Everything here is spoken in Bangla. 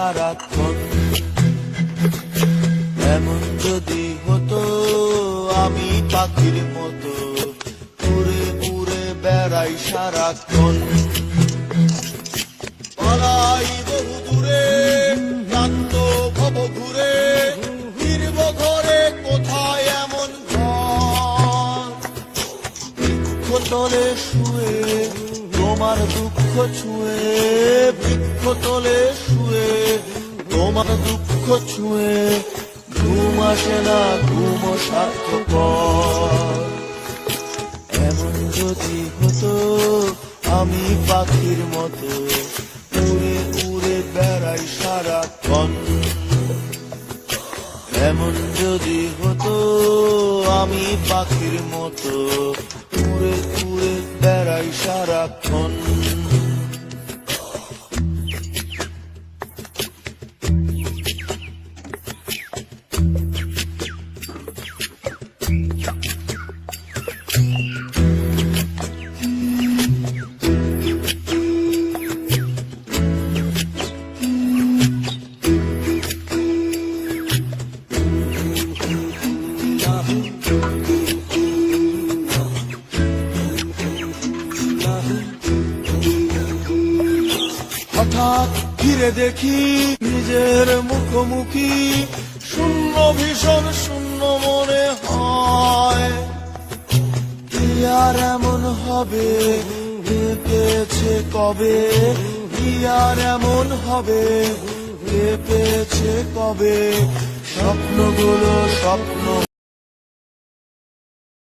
সারাক্ষণ। এমন যদি হতো আমি পাখির মতো উড়ে উড়ে বেড়াই সারাক্ষণ। পালাই বহু দূরে ক্লান্ত ভব ঘুরে ফিরব ঘরে কোথায় এমন ঘর। বৃক্ষতলে শুয়ে তোমার দুঃখ ছুঁয়ে, বৃক্ষতলে শুয়ে তোমার দুঃখ ছুঁয়ে ঘুম আসে না, ঘুম স্বার্থপর। এমন যদি হতো আমি পাখির মতো উড়ে উড়ে বেড়াই সারাক্ষণ। এমন যদি হতো আমি পাখির মতো উড়ে উড়ে বেড়াই সারাক্ষণ। হঠাৎ ফিরে দেখি নিজের মুখোমুখি, শূন্য ভীষণ শূন্য মনে হয়। কি আর এমন হবে পেয়েছে কবে, কি আর এমন হবে পেয়েছে কবে। স্বপ্নগুলো স্বপ্ন